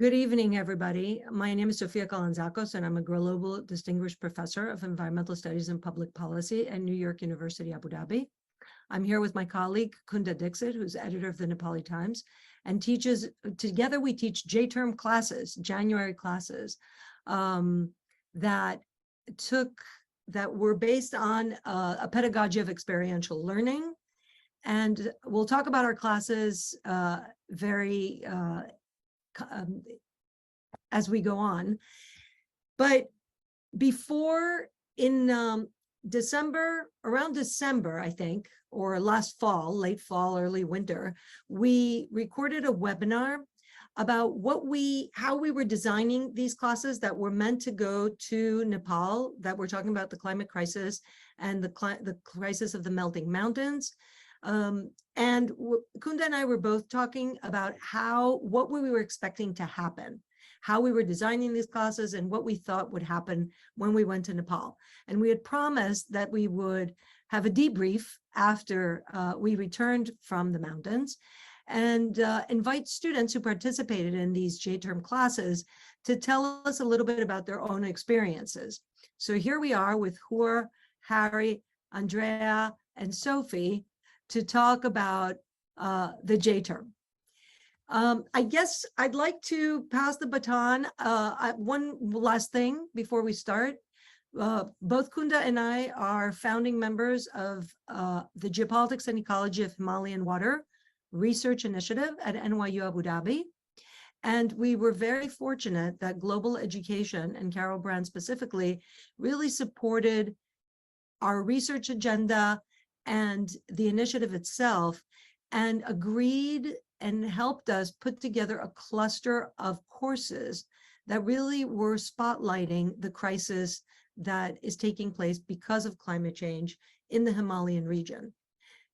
Good evening, everybody. My name is Sophia Kalantzakos, and I'm a Global Distinguished Professor of Environmental Studies and Public Policy at New York University, Abu Dhabi. I'm here with my colleague, Kunda Dixit, who's editor of the Nepali Times, and together we teach J-term classes, January classes, that were based on a pedagogy of experiential learning. And we'll talk about our classes as we go on. But before, in December, around December, I think, or last fall, late fall, early winter, we recorded a webinar about how we were designing these classes that were meant to go to Nepal, that we're talking about the climate crisis and the crisis of the melting mountains. And Kunda and I were both talking about what we were expecting to happen, how we were designing these classes and what we thought would happen when we went to Nepal. And we had promised that we would have a debrief after we returned from the mountains and invite students who participated in these J-term classes to tell us a little bit about their own experiences. So here we are with Hur, Harry, Andrea, and Sophie to talk about the J-term. I guess I'd like to pass the baton. One last thing before we start. Both Kunda and I are founding members of the Geopolitics and Ecology of Himalayan Water Research Initiative at NYU Abu Dhabi. And we were very fortunate that Global Education, and Carol Brand specifically, really supported our research agenda and the initiative itself, and agreed and helped us put together a cluster of courses that really were spotlighting the crisis that is taking place because of climate change in the Himalayan region.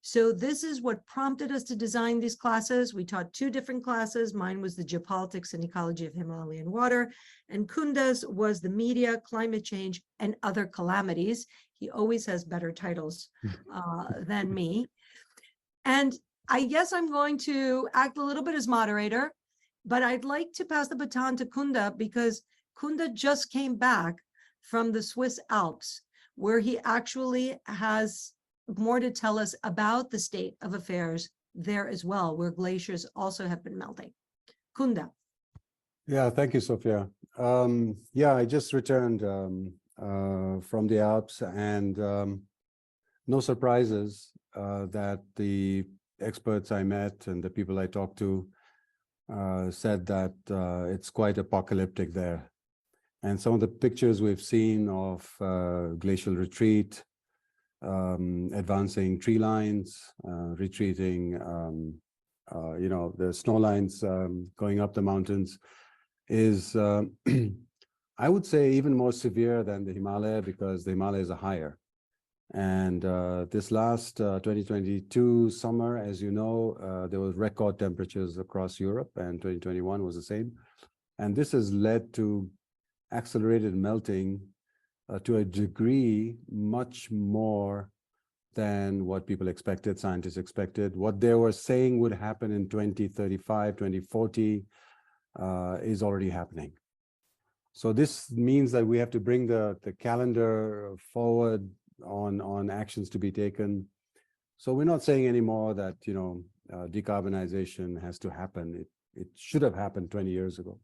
So this is what prompted us to design these classes. We taught two different classes. Mine was the Geopolitics and Ecology of Himalayan Water, and Kunda's was the Media, Climate Change, and Other Calamities. He always has better titles than me. And I guess I'm going to act a little bit as moderator, but I'd like to pass the baton to Kunda because Kunda just came back from the Swiss Alps, where he actually has more to tell us about the state of affairs there as well, where glaciers also have been melting. Kunda. Yeah, thank you, Sophia. Yeah, I just returned from the Alps, and no surprises that the experts I met and the people I talked to said that it's quite apocalyptic there. And some of the pictures we've seen of glacial retreat, advancing tree lines, retreating, the snow lines going up the mountains is, I would say, even more severe than the Himalaya, because the Himalayas are higher. And this last 2022 summer, as you know, there was record temperatures across Europe, and 2021 was the same. And this has led to accelerated melting to a degree much more than what people expected, scientists expected. What they were saying would happen in 2035, 2040 is already happening. So this means that we have to bring the calendar forward on actions to be taken. So we're not saying anymore that, decarbonization has to happen. It should have happened 20 years ago.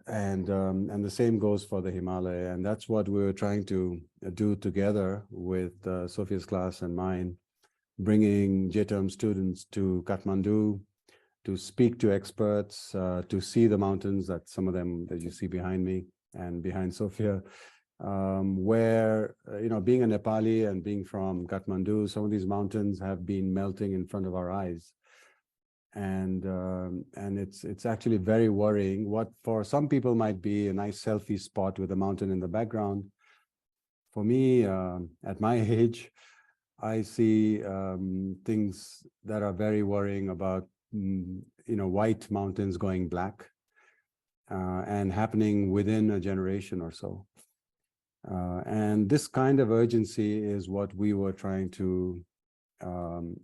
And the same goes for the Himalaya, and that's what we were trying to do together with Sophia's class and mine, bringing J-term students to Kathmandu to speak to experts, to see the mountains, that some of them that you see behind me and behind Sophia, where being a Nepali and being from Kathmandu, some of these mountains have been melting in front of our eyes. And it's actually very worrying. What for some people might be a nice selfie spot with a mountain in the background, for me, at my age, I see things that are very worrying about, white mountains going black and happening within a generation or so. And this kind of urgency is what we were trying to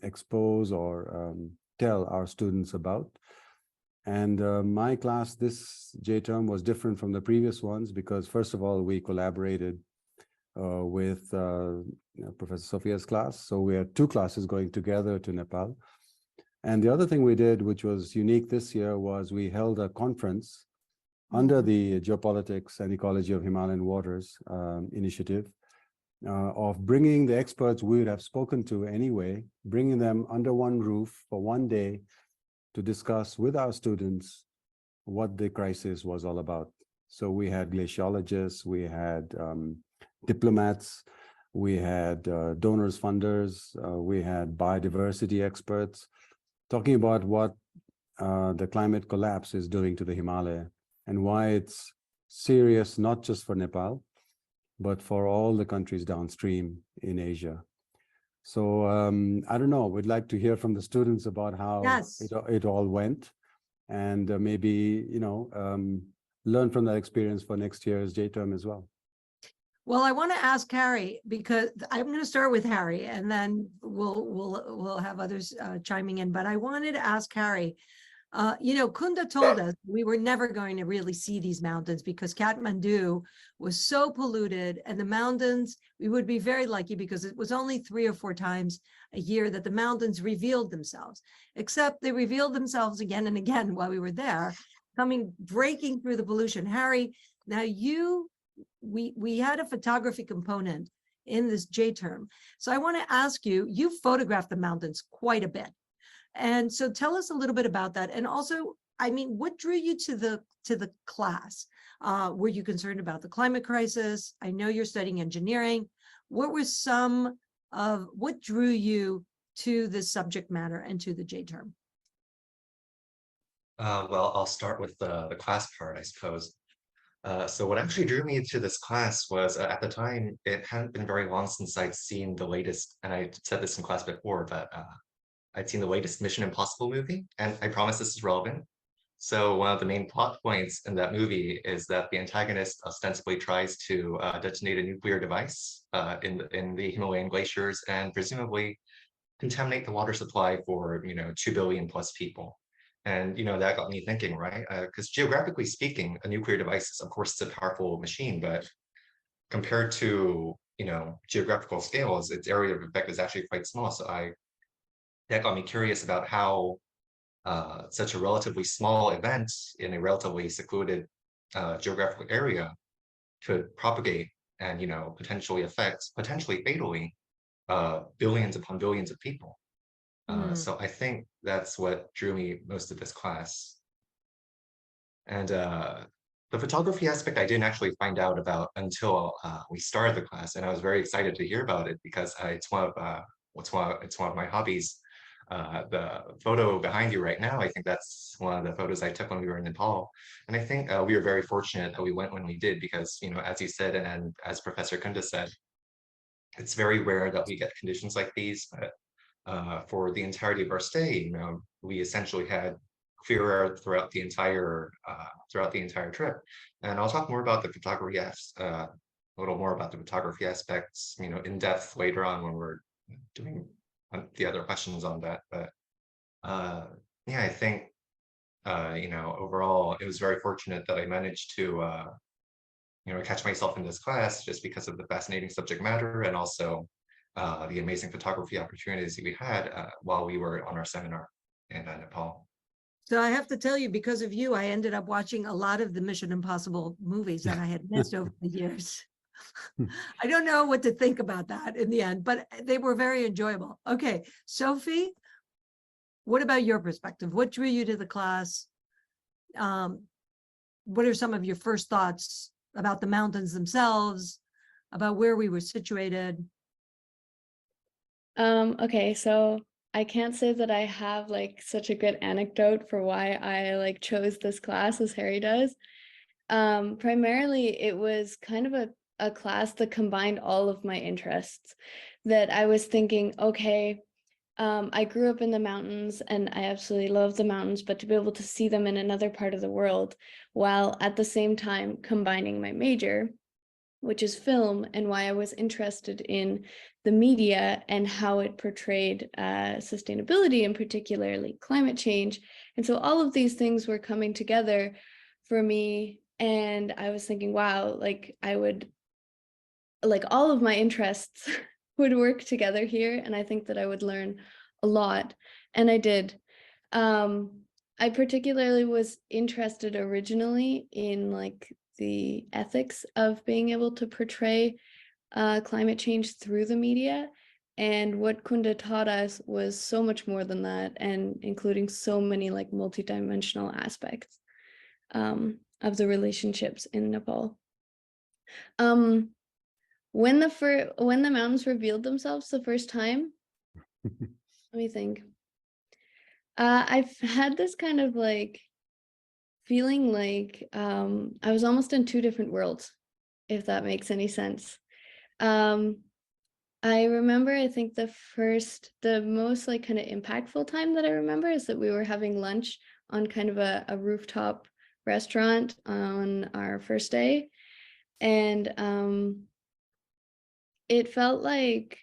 expose or tell our students about. And my class this J term was different from the previous ones because, first of all, we collaborated with Professor Sophia's class. So we had two classes going together to Nepal. And the other thing we did, which was unique this year, was we held a conference under the Geopolitics and Ecology of Himalayan Waters initiative of bringing the experts we would have spoken to anyway, bringing them under one roof for one day to discuss with our students what the crisis was all about. So we had glaciologists, we had diplomats, we had donors, funders, we had biodiversity experts talking about what the climate collapse is doing to the Himalaya and why it's serious, not just for Nepal, but for all the countries downstream in Asia. So I don't know, we'd like to hear from the students about how it all went, and maybe, learn from that experience for next year's J-term as well. Well, I want to ask Harry, because I'm going to start with Harry and then we'll have others chiming in. But I wanted to ask Harry, Kunda told us we were never going to really see these mountains because Kathmandu was so polluted, and the mountains, we would be very lucky because it was only 3 or 4 times a year that the mountains revealed themselves, except they revealed themselves again and again while we were there, breaking through the pollution. Harry, now we had a photography component in this J term. So I want to ask you, you photographed the mountains quite a bit. And so tell us a little bit about that. And also, I mean, what drew you to the class? Were you concerned about the climate crisis? I know you're studying engineering. What drew you to this subject matter and to the J term? Well, I'll start with the class part, I suppose. So what actually drew me to this class was at the time, it hadn't been very long since I'd seen the latest, and I said this in class before, but I'd seen the latest Mission Impossible movie, and I promise this is relevant. So one of the main plot points in that movie is that the antagonist ostensibly tries to detonate a nuclear device in the Himalayan glaciers and presumably contaminate the water supply for 2 billion plus people. And that got me thinking, right? Because geographically speaking, a nuclear device is, of course, it's a powerful machine, but compared to geographical scales, its area of effect is actually quite small. So that got me curious about how such a relatively small event in a relatively secluded geographical area could propagate and potentially affect, potentially fatally, billions upon billions of people. So I think that's what drew me most of this class. And the photography aspect I didn't actually find out about until we started the class, and I was very excited to hear about it because it's one of my hobbies. The photo behind you right now, I think that's one of the photos I took when we were in Nepal. And I think we were very fortunate that we went when we did because, as you said, and as Professor Kunda said, it's very rare that we get conditions like these, but for the entirety of our stay, we essentially had clear air throughout the entire trip. And I'll talk more about the photography, a little more about the photography aspects, in depth later on when we're doing the other questions on that. But yeah, I think overall, it was very fortunate that I managed to catch myself in this class just because of the fascinating subject matter and also the amazing photography opportunities that we had while we were on our seminar in Nepal. So I have to tell you, because of you, I ended up watching a lot of the Mission Impossible movies that I had missed over the years. I don't know what to think about that in the end, but they were very enjoyable. Okay, Sophie, what about your perspective? What drew you to the class? What are some of your first thoughts about the mountains themselves, about where we were situated? Okay, so I can't say that I have such a good anecdote for why I chose this class as Harry does. Primarily it was kind of a class that combined all of my interests, that I was thinking, okay, I grew up in the mountains and I absolutely love the mountains, but to be able to see them in another part of the world while at the same time combining my major which is film, and why I was interested in the media and how it portrayed sustainability and particularly climate change. And so all of these things were coming together for me. And I was thinking, wow, like all of my interests would work together here. And I think that I would learn a lot. And I did. I particularly was interested originally in like the ethics of being able to portray climate change through the media. And what Kunda taught us was so much more than that, and including so many like multidimensional aspects of the relationships in Nepal. When the mountains revealed themselves the first time, let me think. I've had this kind of like feeling like I was almost in two different worlds, if that makes any sense. I remember, I think the most like kind of impactful time that I remember is that we were having lunch on kind of a rooftop restaurant on our first day. And it felt like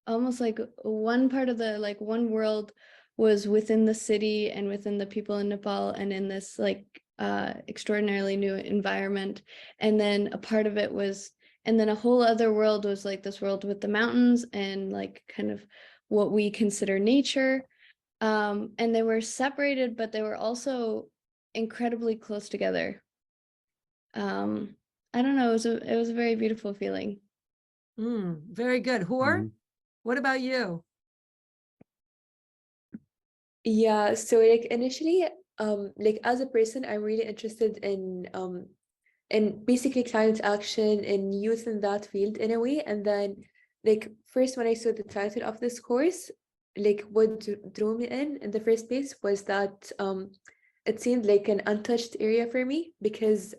almost like one part of the like one world was within the city and within the people in Nepal and in this like extraordinarily new environment. And then a part of it was, and then a whole other world was like this world with the mountains and like kind of what we consider nature. And they were separated, but they were also incredibly close together. I don't know, it was a very beautiful feeling. Very good. Hor, what about you? Yeah, so like initially, like as a person, I'm really interested in basically climate action and youth in that field in a way. And then like first when I saw the title of this course, like what drew me in the first place was that it seemed like an untouched area for me, because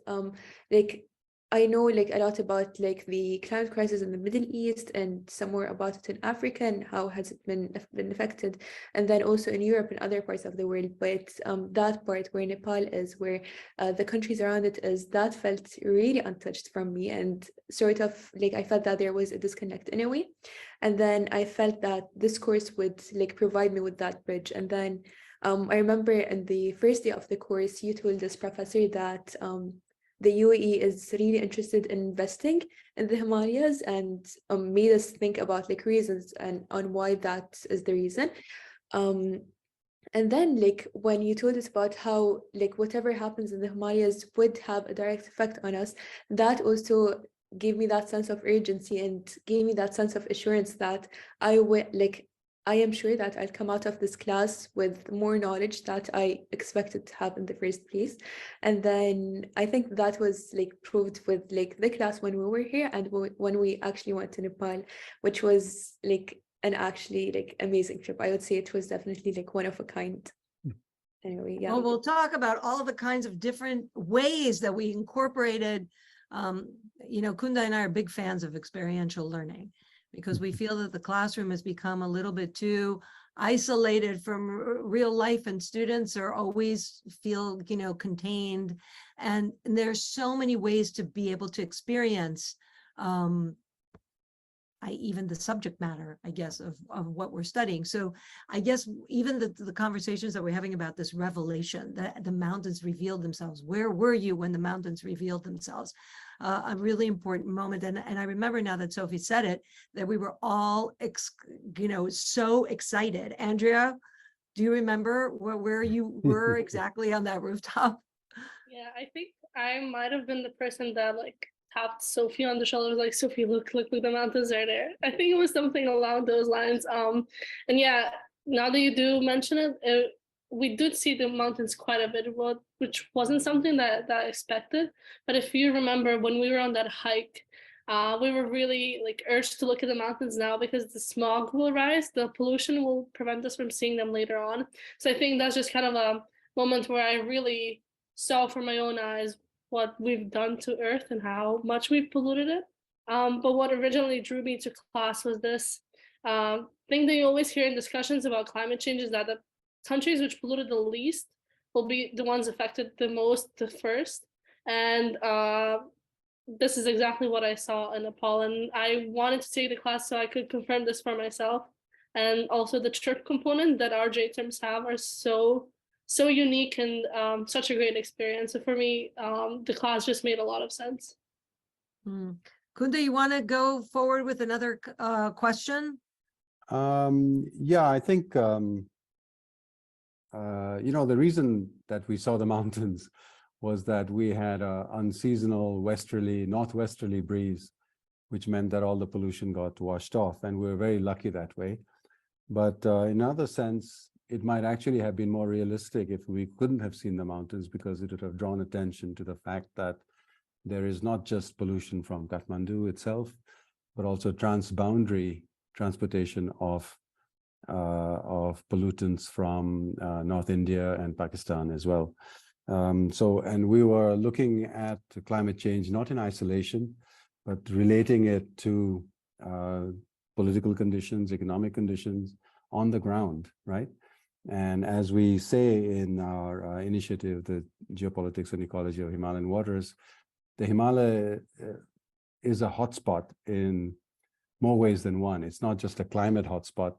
like I know like a lot about like the climate crisis in the Middle East and some more about it in Africa and how has it been affected, and then also in Europe and other parts of the world. But that part where Nepal is, where the countries around it is, that felt really untouched from me, and sort of like I felt that there was a disconnect in a way. And then I felt that this course would like provide me with that bridge. And then I remember in the first day of the course, you told this professor that the UAE is really interested in investing in the Himalayas, and made us think about like reasons and on why that is the reason. And then like when you told us about how like whatever happens in the Himalayas would have a direct effect on us, that also gave me that sense of urgency and gave me that sense of assurance that I am sure that I'll come out of this class with more knowledge that I expected to have in the first place. And then I think that was like proved with like the class when we were here and when we actually went to Nepal, which was like an actually like amazing trip. I would say it was definitely like one of a kind. Anyway, yeah. Well, we'll talk about all of the kinds of different ways that we incorporated. Kunda and I are big fans of experiential learning, because we feel that the classroom has become a little bit too isolated from real life, and students are always feel, contained. And there's so many ways to be able to experience even the subject matter, I guess, of what we're studying. So I guess even the conversations that we're having about this revelation, that the mountains revealed themselves. Where were you when the mountains revealed themselves? A really important moment. And I remember now that Sophie said it, that we were all, so excited. Andrea, do you remember where you were exactly on that rooftop? Yeah, I think I might have been the person that like tapped Sophie on the shoulder, like, Sophie, look, the mountains are there. I think it was something along those lines. And yeah, now that you do mention it, we did see the mountains quite a bit, which wasn't something that I expected. But if you remember, when we were on that hike, we were really like urged to look at the mountains now, because the smog will rise, the pollution will prevent us from seeing them later on. So I think that's just kind of a moment where I really saw for my own eyes what we've done to Earth and how much we've polluted it. But what originally drew me to class was this thing that you always hear in discussions about climate change, is that the countries which polluted the least will be the ones affected the most, the first. And this is exactly what I saw in Nepal, and I wanted to take the class so I could confirm this for myself. And also the trip component that our J terms have are so unique and such a great experience. So for me, the class just made a lot of sense. Kunda, you want to go forward with another question? Yeah, I think you know, the reason that we saw the mountains was that we had an unseasonal northwesterly breeze, which meant that all the pollution got washed off, and we were very lucky that way. But in another sense, it might actually have been more realistic if we couldn't have seen the mountains, because it would have drawn attention to the fact that there is not just pollution from Kathmandu itself, but also transboundary transportation of pollutants from North India and Pakistan as well. And we were looking at climate change not in isolation, but relating it to political conditions, economic conditions on the ground, right? And as we say in our initiative, the Geopolitics and Ecology of Himalayan Waters, the Himalaya is a hotspot in more ways than one. It's not just a climate hotspot,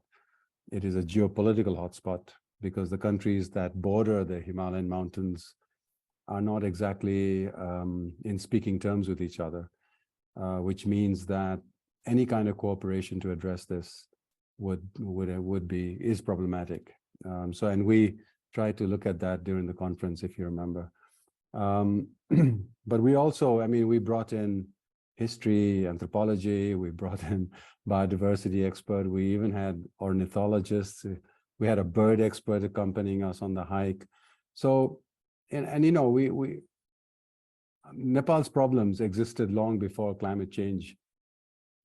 it is a geopolitical hotspot, because the countries that border the Himalayan mountains are not exactly in speaking terms with each other, which means that any kind of cooperation to address this is problematic. And we tried to look at that during the conference, if you remember. But we also, I mean, we brought in history, anthropology, we brought in biodiversity expert, we even had ornithologists, we had a bird expert accompanying us on the hike. So, and you know, Nepal's problems existed long before climate change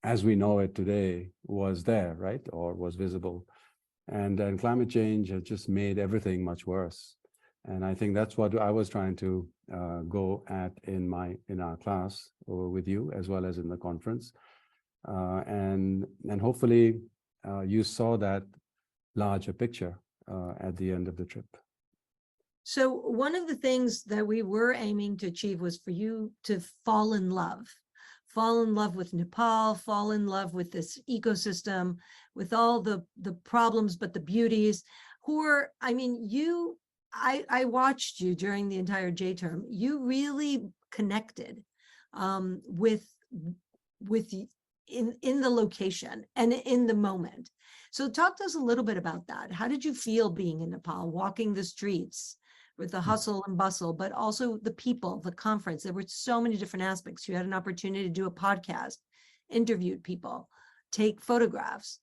as we know it today was there, right? Or was visible. And climate change has just made everything much worse. And I think that's what I was trying to go at in our class with you, as well as in the conference. And hopefully you saw that larger picture at the end of the trip. So one of the things that we were aiming to achieve was for you to fall in love with Nepal, fall in love with this ecosystem, with all the problems, but the beauties. I mean, I watched you during the entire J term. You really connected with in the location and in the moment. So talk to us a little bit about that. How did you feel being in Nepal, walking the streets with the hustle and bustle, but also the people, the conference? There were so many different aspects. You had an opportunity to do a podcast, interviewed people, take photographs.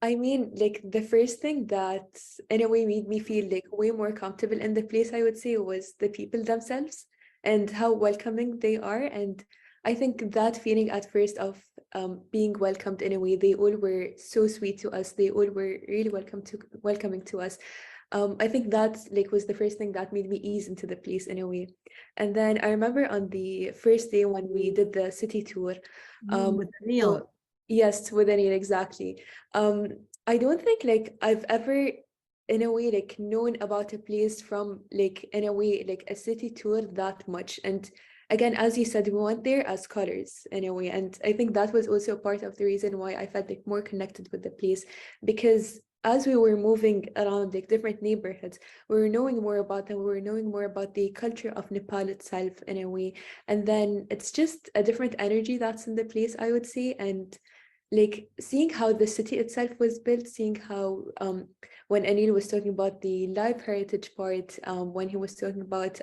I mean, like the first thing that in a way made me feel like way more comfortable in the place, I would say, was the people themselves and how welcoming they are. And I think that feeling at first of being welcomed in a way, they all were so sweet to us. They all were really welcoming to us. I think that like was the first thing that made me ease into the place in a way. And then I remember on the first day when we did the city tour, With Neil. yes, with Anil, exactly. I don't think like I've ever in a way like known about a place from like in a way like a city tour that much. And again, as you said, we went there as scholars in a way. And I think that was also part of the reason why I felt like more connected with the place, because as we were moving around like different neighborhoods, we were knowing more about them, we were knowing more about the culture of Nepal itself in a way. And then it's just a different energy that's in the place, I would say. And like seeing how the city itself was built, seeing how when Anil was talking about the live heritage part, when he was talking about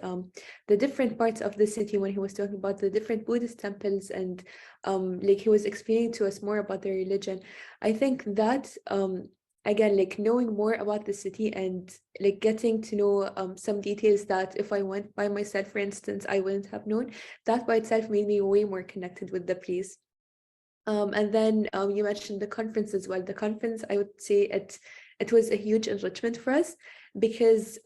the different parts of the city, when he was talking about the different Buddhist temples, and like he was explaining to us more about their religion, I think that again, like knowing more about the city and like getting to know some details that if I went by myself, for instance, I wouldn't have known, that by itself made me way more connected with the place. And then you mentioned the conference as well. The conference, I would say it was a huge enrichment for us, because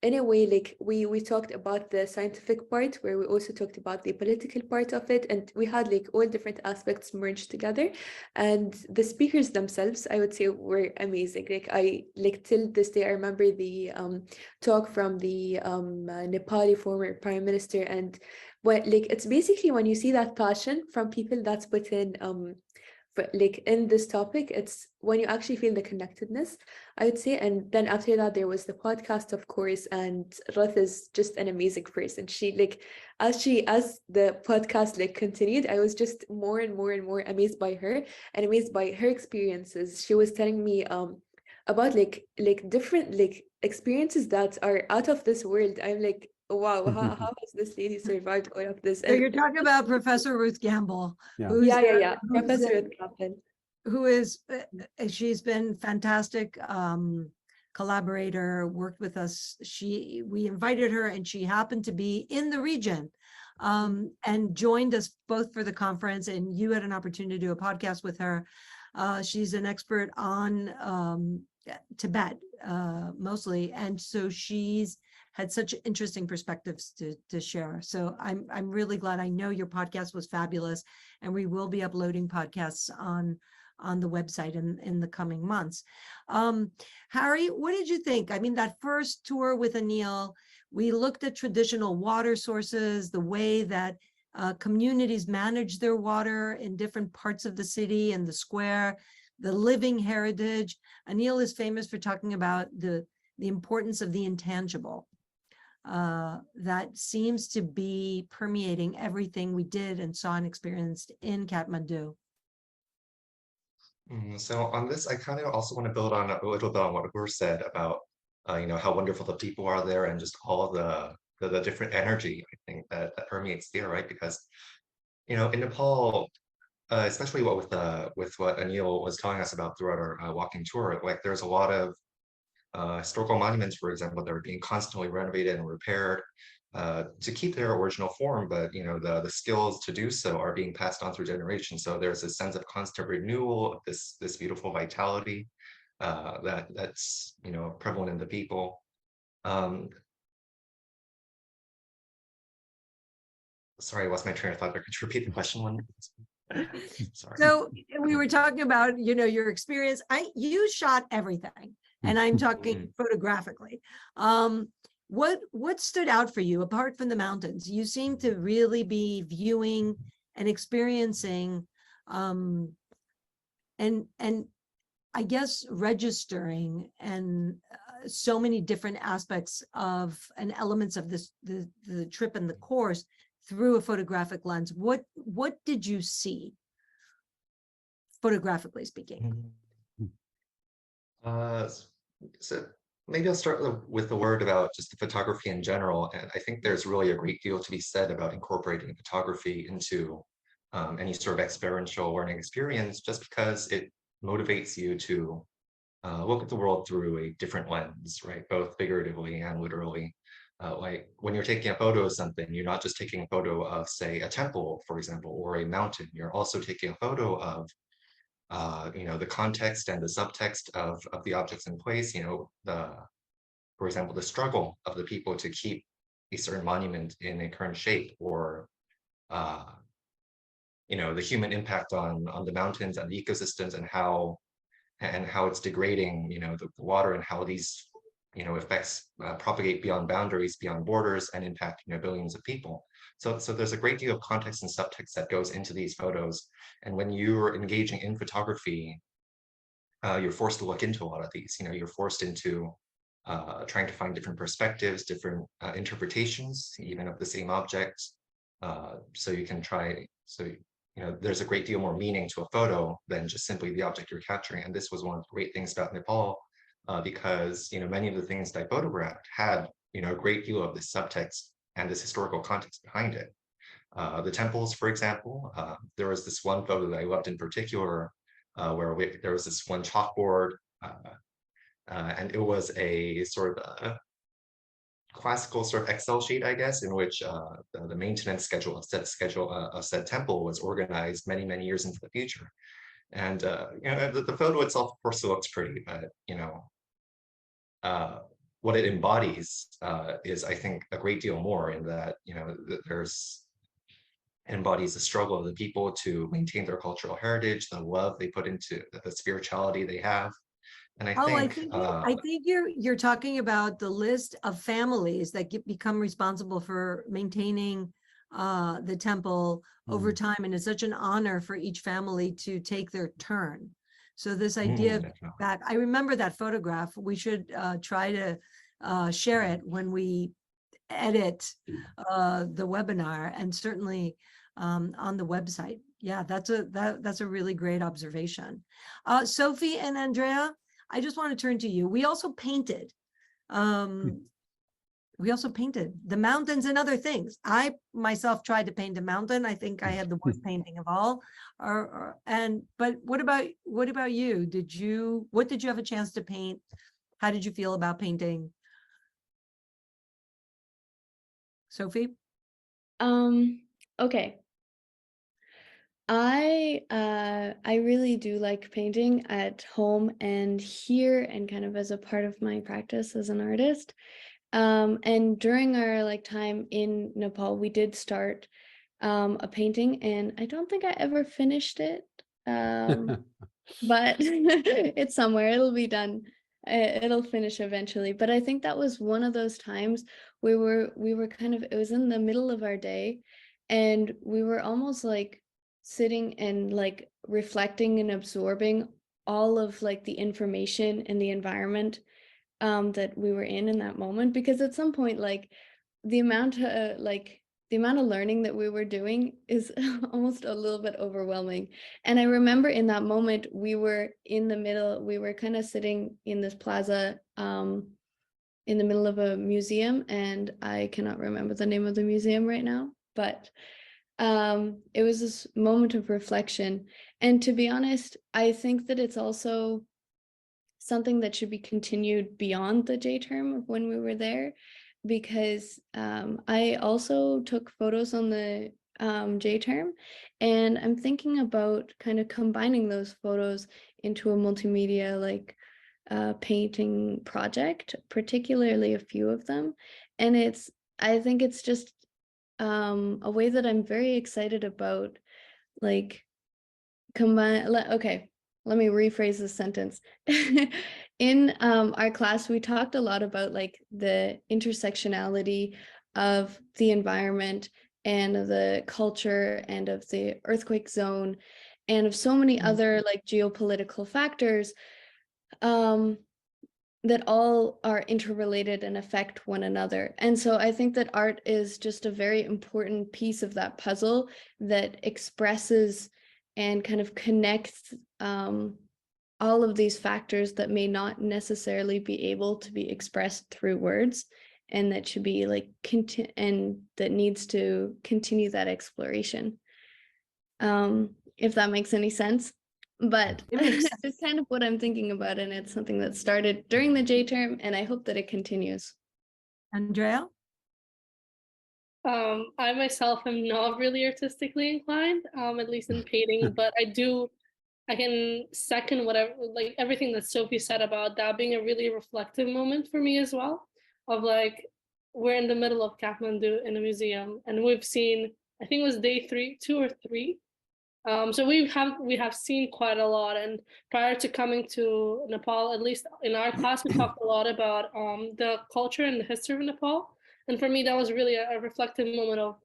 in a way, like we talked about the scientific part, where we also talked about the political part of it, and we had like all different aspects merged together. And the speakers themselves, I would say, were amazing. Like I like till this day, I remember the talk from the Nepali former prime minister, and what like it's basically when you see that passion from people that's put in but like in this topic, it's when you actually feel the connectedness, I would say. And then after that, there was the podcast, of course, and Ruth is just an amazing person. She like as the podcast like continued, I was just more and more and more amazed by her and amazed by her experiences. She was telling me about like different like experiences that are out of this world. I'm like, wow, how has this lady survived all of this? So And you're talking about Professor Ruth Gamble, Yeah. who's, yeah, who's, Professor Ruth Gamble. who is, she's been fantastic collaborator, worked with us. We invited her and she happened to be in the region and joined us both for the conference, and you had an opportunity to do a podcast with her. She's an expert on Tibet mostly, and so she's had such interesting perspectives to share. So I'm really glad. I know your podcast was fabulous, and we will be uploading podcasts on the website in the coming months. Harry, what did you think? I mean, that first tour with Anil, we looked at traditional water sources, the way that communities manage their water in different parts of the city and the square, the living heritage. Anil is famous for talking about the importance of the intangible. That seems to be permeating everything we did and saw and experienced in Kathmandu. So on this, I kind of also want to build on a little bit on what Gur said about, how wonderful the people are there and just all the different energy, I think, that permeates there, right? Because, in Nepal, especially with what Anil was telling us about throughout our walking tour, like there's a lot of historical monuments, for example, that are being constantly renovated and repaired to keep their original form, but the skills to do so are being passed on through generations. So there's a sense of constant renewal of this beautiful vitality that's prevalent in the people. Sorry, I lost my train of thought. Could you repeat the question one? Sorry. So we were talking about your experience. You shot everything, and I'm talking photographically. What stood out for you apart from the mountains? You seem to really be viewing and experiencing and I guess registering and so many different aspects of and elements of the trip and the course through a photographic lens. What did you see, photographically speaking? So maybe I'll start with the word about just the photography in general. And I think there's really a great deal to be said about incorporating photography into any sort of experiential learning experience, just because it motivates you to look at the world through a different lens, right? Both figuratively and literally. Like when you're taking a photo of something, you're not just taking a photo of, say, a temple, for example, or a mountain. You're also taking a photo of the context and the subtext of the objects in place, for example, the struggle of the people to keep a certain monument in a current shape, or the human impact on the mountains and the ecosystems, and how it's degrading, the water, and how these effects propagate beyond boundaries, beyond borders, and impact billions of people. So there's a great deal of context and subtext that goes into these photos. And when you're engaging in photography, you're forced to look into a lot of these. You're forced into trying to find different perspectives, different interpretations, even of the same object. So you can try. So there's a great deal more meaning to a photo than just simply the object you're capturing. And this was one of the great things about Nepal, because many of the things that I photographed had a great deal of this subtext and this historical context behind it. The temples, for example, there was this one photo that I loved in particular, where there was this one chalkboard, and it was a sort of classical sort of Excel sheet, I guess, in which the maintenance schedule of said temple was organized many years into the future. And the photo itself, of course, looks pretty, but what it embodies is, I think, a great deal more in that, you know, embodies the struggle of the people to maintain their cultural heritage, the love they put into the spirituality they have. And I Oh, think, I think you're talking about the list of families that become responsible for maintaining the temple over time, and it's such an honor for each family to take their turn. So this idea of definitely. that, I remember that photograph. We should try to share it when we edit the webinar, and certainly on the website. Yeah, that's a really great observation. Sophie and Andrea, I just want to turn to you. We also painted. We also painted the mountains and other things. I myself tried to paint a mountain. I think I had the worst painting of all. But what about you? What did you have a chance to paint? How did you feel about painting? Sophie? Okay. I really do like painting at home and here, and kind of as a part of my practice as an artist. And during our like time in Nepal, we did start a painting, and I don't think I ever finished it. But it's somewhere, it'll be done. It'll finish eventually. But I think that was one of those times we were kind of, it was in the middle of our day, and we were almost like sitting and like reflecting and absorbing all of like the information and the environment that we were in that moment, because at some point, like the amount of learning that we were doing is almost a little bit overwhelming. And I remember in that moment, we were kind of sitting in this plaza in the middle of a museum, and I cannot remember the name of the museum right now, but it was this moment of reflection. And to be honest, I think that it's also something that should be continued beyond the J term of when we were there, because I also took photos on the J term, and I'm thinking about kind of combining those photos into a multimedia like painting project, particularly a few of them. And I think it's just a way that I'm very excited about, like okay, let me rephrase this sentence. In our class, we talked a lot about like the intersectionality of the environment and of the culture and of the earthquake zone and of so many other like geopolitical factors that all are interrelated and affect one another. And so I think that art is just a very important piece of that puzzle that expresses and kind of connects all of these factors that may not necessarily be able to be expressed through words, and that should be like and that needs to continue that exploration. If that makes any sense. But it's kind of what I'm thinking about, and it's something that started during the J term, and I hope that it continues. Andrea? I myself am not really artistically inclined, at least in painting, but I can second whatever, like everything that Sophie said about that being a really reflective moment for me as well, of like, we're in the middle of Kathmandu in a museum, and we've seen, I think it was day 2 or 3. So we have seen quite a lot, and prior to coming to Nepal, at least in our class, we talked a lot about the culture and the history of Nepal. And for me, that was really a reflective moment of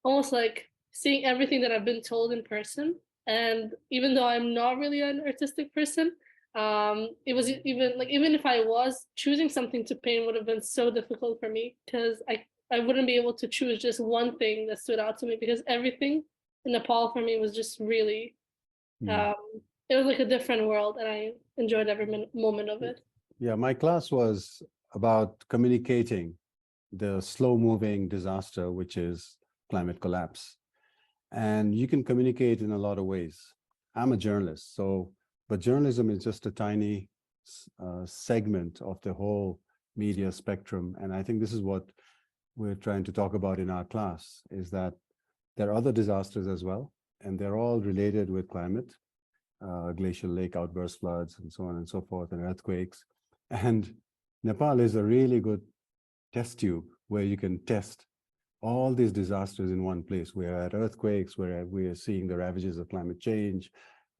almost like seeing everything that I've been told in person. And even though I'm not really an artistic person, it was even if I was, choosing something to paint would have been so difficult for me, because I wouldn't be able to choose just one thing that stood out to me, because everything in Nepal for me was just really, it was like a different world, and I enjoyed every moment of it. Yeah, my class was about communicating the slow-moving disaster, which is climate collapse. And you can communicate in a lot of ways. I'm a journalist, but journalism is just a tiny segment of the whole media spectrum. And I think this is what we're trying to talk about in our class, is that there are other disasters as well, and they're all related with climate, glacial lake outburst floods, and so on and so forth, and earthquakes. And Nepal is a really good test tube where you can test all these disasters in one place. We are at earthquakes, where we are seeing the ravages of climate change.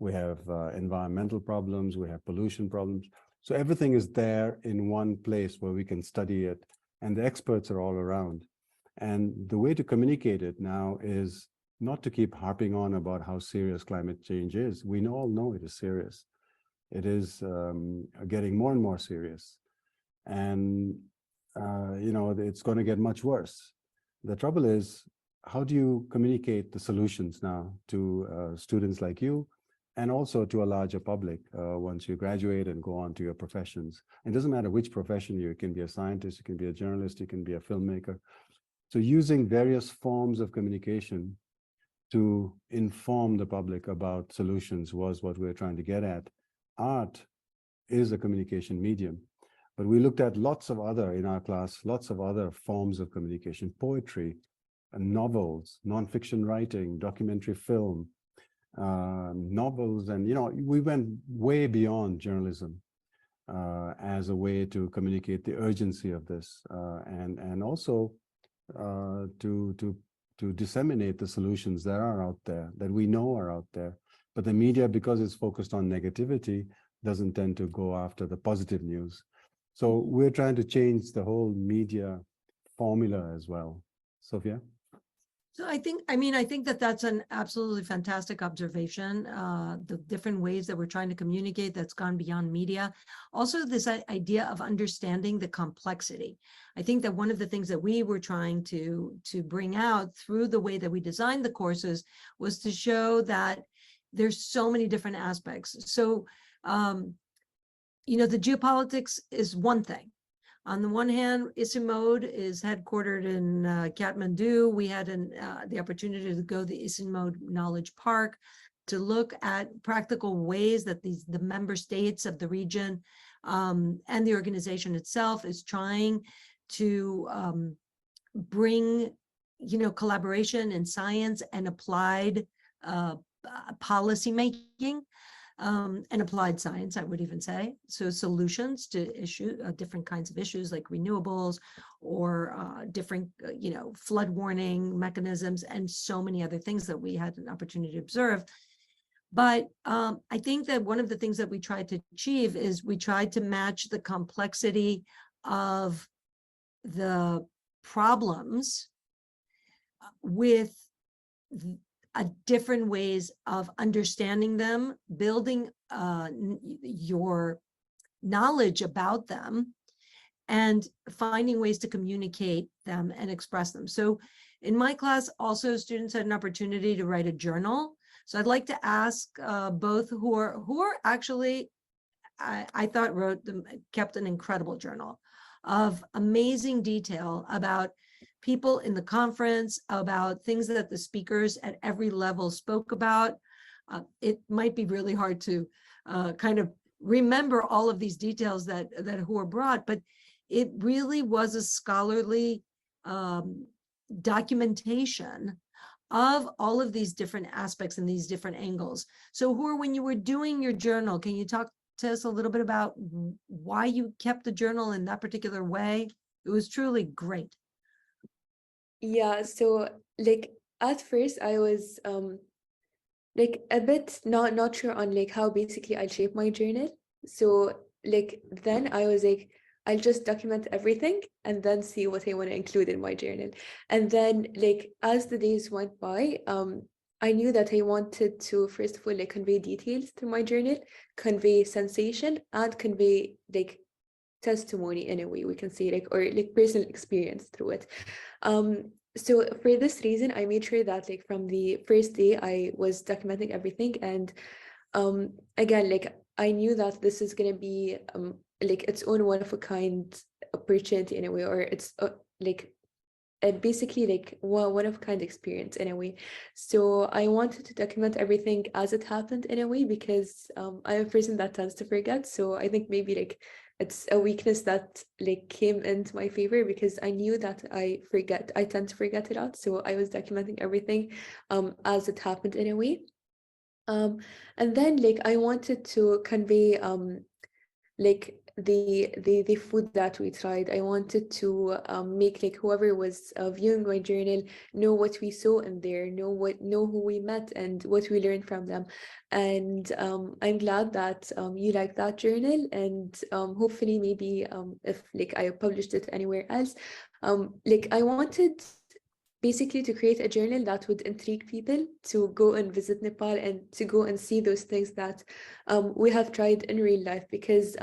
We have environmental problems, we have pollution problems. So everything is there in one place where we can study it, and the experts are all around. And the way to communicate it now is not to keep harping on about how serious climate change is. We all know it is serious. It is getting more and more serious. And, you know, it's going to get much worse. The trouble is, how do you communicate the solutions now to students like you, and also to a larger public once you graduate and go on to your professions? It doesn't matter which profession you can be a scientist, you can be a journalist, you can be a filmmaker. So using various forms of communication to inform the public about solutions was what we were trying to get at. Art is a communication medium, but we looked at lots of other, in our class, lots of other forms of communication: poetry, novels, nonfiction writing, documentary film, novels, and, you know, we went way beyond journalism as a way to communicate the urgency of this, and also to disseminate the solutions that are out there, that we know are out there. But the media, because it's focused on negativity, doesn't tend to go after the positive news. So we're trying to change the whole media formula as well. Sophia? So I think that that's an absolutely fantastic observation. The different ways that we're trying to communicate that's gone beyond media. Also, this idea of understanding the complexity. I think that one of the things that we were trying to bring out through the way that we designed the courses was to show that there's so many different aspects. So, you know, the geopolitics is one thing. On the one hand, GEHW is headquartered in Kathmandu. We had the opportunity to go to the GEHW Knowledge Park to look at practical ways that the member states of the region and the organization itself is trying to bring, you know, collaboration in science and applied policy making. And applied science, I would even say. So solutions to different kinds of issues like renewables or different, you know, flood warning mechanisms and so many other things that we had an opportunity to observe. But I think that one of the things that we tried to achieve is we tried to match the complexity of the problems with different ways of understanding them, building your knowledge about them, and finding ways to communicate them and express them. So in my class, also students had an opportunity to write a journal. So I'd like to ask both who are actually, I thought kept an incredible journal of amazing detail about people in the conference, about things that the speakers at every level spoke about. It might be really hard to kind of remember all of these details that who were brought, but it really was a scholarly documentation of all of these different aspects and these different angles. So when you were doing your journal, can you talk to us a little bit about why you kept the journal in that particular way? It was truly great. Yeah, so like at first I was like a bit not sure on like how basically I shape my journal. So like then I was like, I'll just document everything and then see what I want to include in my journal. And then like as the days went by, I knew that I wanted to first of all like convey details through my journal, convey sensation, and convey like testimony in a way, we can say, like, or like personal experience through it. So for this reason, I made sure that like from the first day I was documenting everything. And again, like I knew that this is going to be like its own one of a kind opportunity in a way, or it's like basically like one of a kind experience in a way. So I wanted to document everything as it happened in a way, because I'm a person that tends to forget. So I think maybe like it's a weakness that like came into my favor, because I knew that I tend to forget a lot. So I was documenting everything as it happened in a way. And then like I wanted to convey like the food that we tried. I wanted to make like whoever was viewing my journal know what we saw in there, know who we met and what we learned from them. And I'm glad that you like that journal, and hopefully maybe if like I published it anywhere else, like I wanted basically to create a journal that would intrigue people to go and visit Nepal and to go and see those things that we have tried in real life, because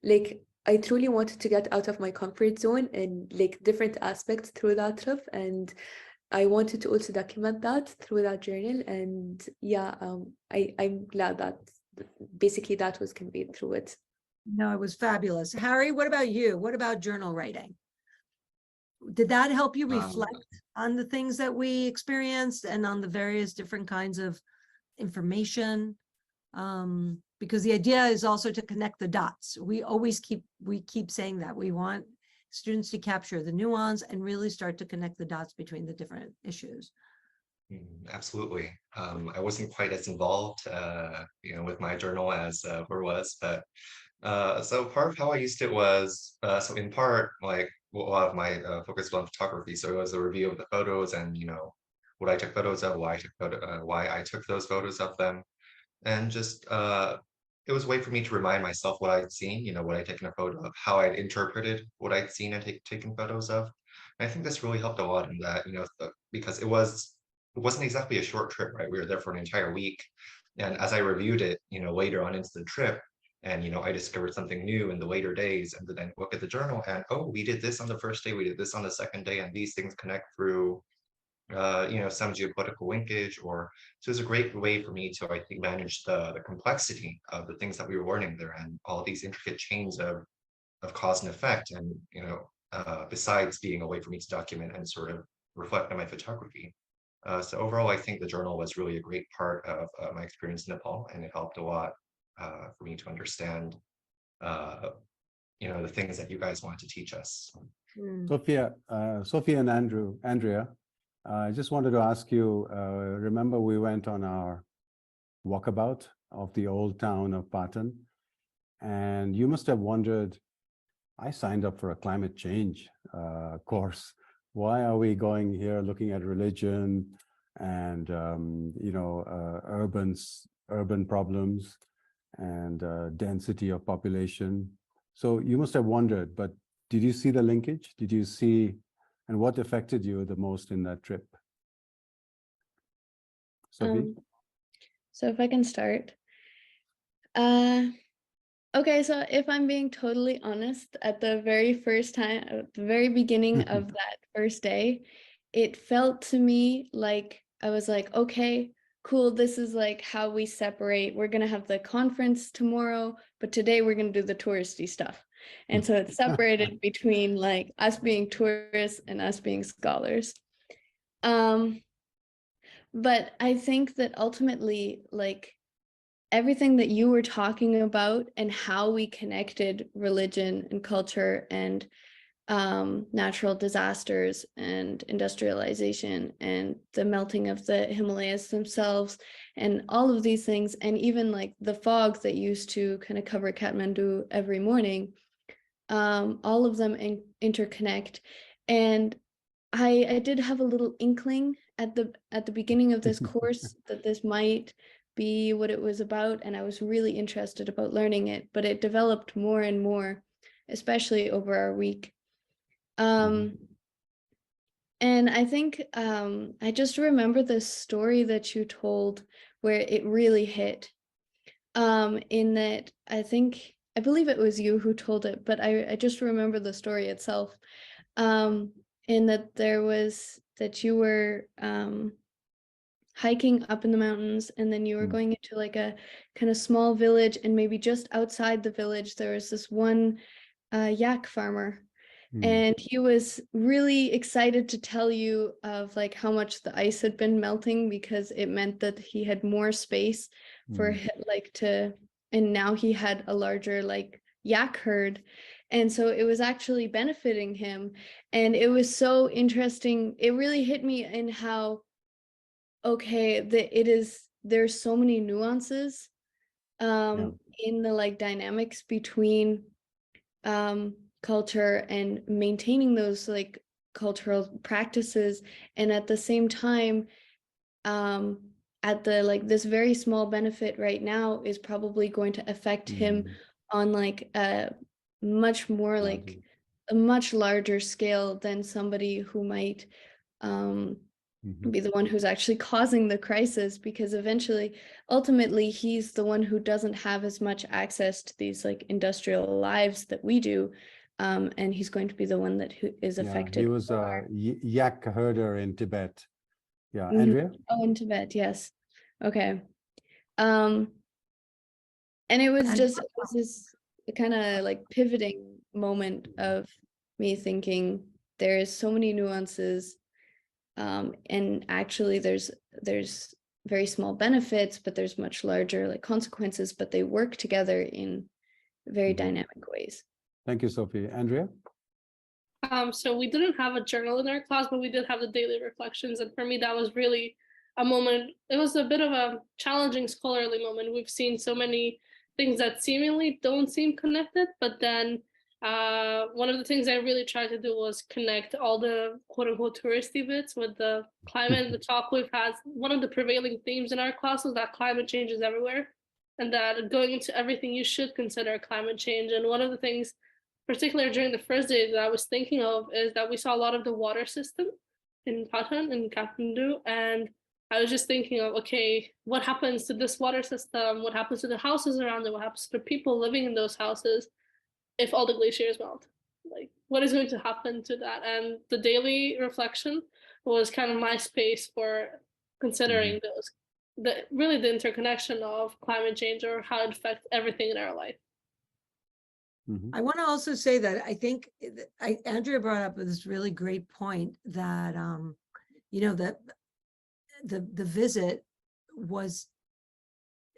like I truly wanted to get out of my comfort zone in like different aspects through that trip, and I wanted to also document that through that journal. And yeah, I'm glad that basically that was conveyed through it. No, it was fabulous. Harry, what about you? What about journal writing? Did that help you reflect on the things that we experienced and on the various different kinds of information? Because the idea is also to connect the dots. We keep saying that we want students to capture the nuance and really start to connect the dots between the different issues. Absolutely. I wasn't quite as involved, with my journal as Hur was, but so part of how I used it was, so in part, like a lot of my focus was on photography. So it was a review of the photos and, what I took photos of, why I took those photos of them. And just, it was a way for me to remind myself what I'd seen, what I'd taken a photo of, how I'd interpreted what I'd seen and taken photos of. And I think this really helped a lot in that, because it wasn't exactly a short trip, right? We were there for an entire week. And as I reviewed it, later on into the trip, and, I discovered something new in the later days, and then look at the journal and, oh, we did this on the first day, we did this on the second day, and these things connect through, some geopolitical linkage. Or so it's a great way for me to, I think, manage the complexity of the things that we were learning there and all these intricate chains of cause and effect. And, besides being a way for me to document and sort of reflect on my photography. So overall, I think the journal was really a great part of my experience in Nepal, and it helped a lot for me to understand, the things that you guys want to teach us. Sophia and Andrea, I just wanted to ask you, remember we went on our walkabout of the old town of Patan, and you must have wondered, I signed up for a climate change course. Why are we going here looking at religion and, urban problems and density of population? So you must have wondered, but did you see the linkage? Did you see, and what affected you the most in that trip? Sophie? So if I can start. Okay, so if I'm being totally honest, at the very beginning of that first day, it felt to me like I was like, okay, cool, this is like how we separate. We're gonna have the conference tomorrow, but today we're gonna do the touristy stuff. And so it's separated between like us being tourists and us being scholars. But I think that ultimately, like, everything that you were talking about and how we connected religion and culture and natural disasters and industrialization and the melting of the Himalayas themselves and all of these things, and even like the fog that used to kind of cover Kathmandu every morning, all of them interconnect. And I did have a little inkling at the beginning of this course that this might be what it was about, and I was really interested about learning it, but it developed more and more, especially over our week. And I think I just remember this story that you told where it really hit, in that I believe it was you who told it, but I just remember the story itself, in that you were hiking up in the mountains, and then you were going into like a kind of small village, and maybe just outside the village there was this one yak farmer, and he was really excited to tell you of like how much the ice had been melting, because it meant that he had more space for and now he had a larger like yak herd, and so it was actually benefiting him. And it was so interesting. It really hit me in how there's so many nuances in the like dynamics between culture and maintaining those like cultural practices, and at the same time, at the like this very small benefit right now is probably going to affect him on like a much more like a much larger scale than somebody who might be the one who's actually causing the crisis, because eventually, ultimately, he's the one who doesn't have as much access to these like industrial lives that we do, and he's going to be the one that who is affected. He was a yak herder in Tibet. Yeah, Mhm. Andrea? Oh, in Tibet, yes. Okay. And it was And- just, it was this kind of like pivoting moment of me thinking there's so many nuances, and actually there's very small benefits, but there's much larger like consequences, but they work together in very dynamic ways. Thank you, Sophie. Andrea? So we didn't have a journal in our class, but we did have the daily reflections. And for me, that was really a moment. It was a bit of a challenging scholarly moment. We've seen so many things that seemingly don't seem connected, but then one of the things I really tried to do was connect all the quote unquote touristy bits with the climate. The talk we've had, one of the prevailing themes in our class was that climate change is everywhere, and that going into everything you should consider climate change. And one of the things, particularly during the first day, that I was thinking of is that we saw a lot of the water system in Patan and Kathmandu, and I was just thinking of, okay, what happens to this water system? What happens to the houses around it? What happens to the people living in those houses if all the glaciers melt? Like, what is going to happen to that? And the daily reflection was kind of my space for considering those, really the interconnection of climate change or how it affects everything in our life. I want to also say that I think Andrea brought up this really great point that, you know, that the visit was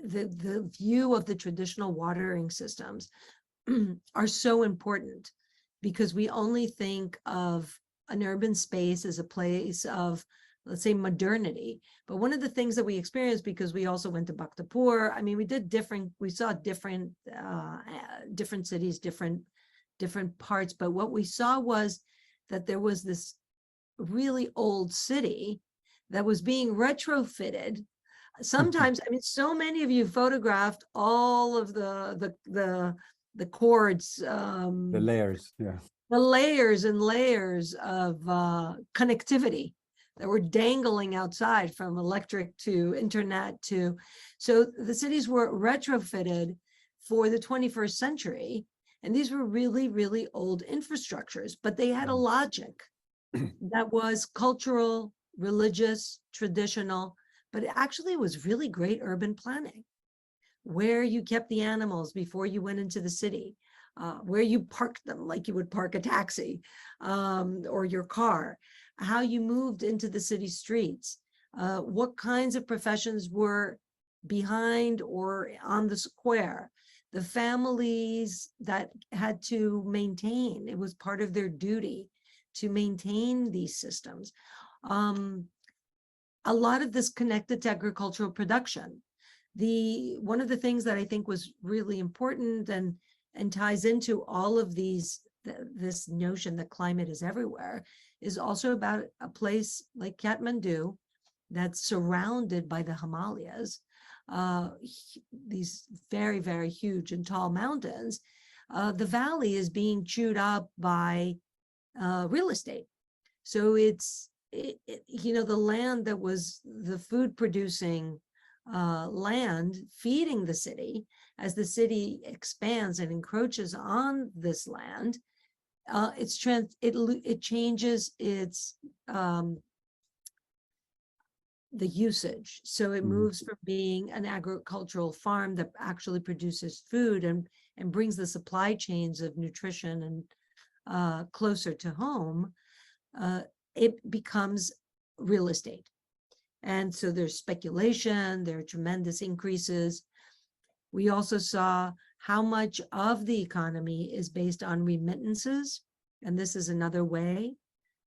the view of the traditional watering systems are so important, because we only think of an urban space as a place of, let's say, modernity. But one of the things that we experienced, because we also went to Bhaktapur, I mean, we saw different cities, different parts. But what we saw was that there was this really old city that was being retrofitted. Sometimes, I mean, so many of you photographed all of the cords, The layers, yeah. the layers and layers of connectivity that were dangling outside, from electric to internet to, so the cities were retrofitted for the 21st century. And these were really, really old infrastructures, but they had a logic that was cultural, religious, traditional, but actually it was really great urban planning, where you kept the animals before you went into the city, where you parked them like you would park a taxi or your car, how you moved into the city streets, what kinds of professions were behind or on the square, the families that had to maintain, it was part of their duty to maintain these systems. A lot of this connected to agricultural production. One of the things that I think was really important and ties into all of these, this notion that climate is everywhere, is also about a place like Kathmandu that's surrounded by the Himalayas, these very, very huge and tall mountains. The valley is being chewed up by real estate. So it's, you know, the land that was the food producing land feeding the city, as the city expands and encroaches on this land, it changes its the usage. So it moves from being an agricultural farm that actually produces food and brings the supply chains of nutrition and closer to home. It becomes real estate. And so there's speculation, there are tremendous increases. We also saw how much of the economy is based on remittances. And this is another way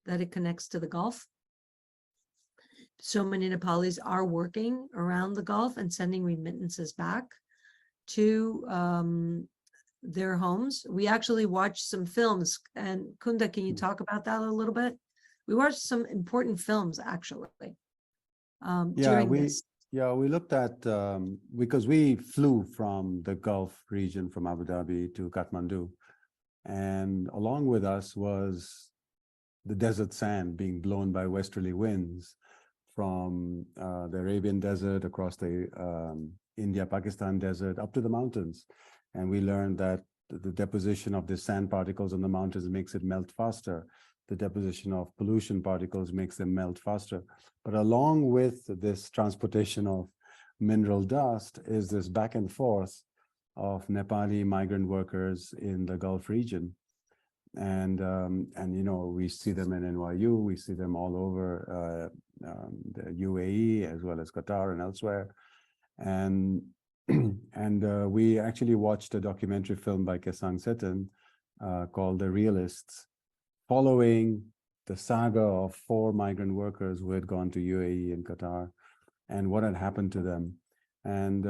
that it connects to the Gulf. So many Nepalis are working around the Gulf and sending remittances back to their homes. We actually watched some films, and Kunda, can you talk about that a little bit? We watched some important films actually during this. We looked at, because we flew from the Gulf region from Abu Dhabi to Kathmandu, and along with us was the desert sand being blown by westerly winds from the Arabian desert across the India-Pakistan desert up to the mountains. And we learned that the deposition of the sand particles on the mountains makes it melt faster. The deposition of pollution particles makes them melt faster. But along with this transportation of mineral dust is this back and forth of Nepali migrant workers in the Gulf region. And you know, we see them in NYU, we see them all over the UAE as well as Qatar and elsewhere. And we actually watched a documentary film by Kesang Setan called The Realists, following the saga of 4 migrant workers who had gone to UAE and Qatar and what had happened to them. And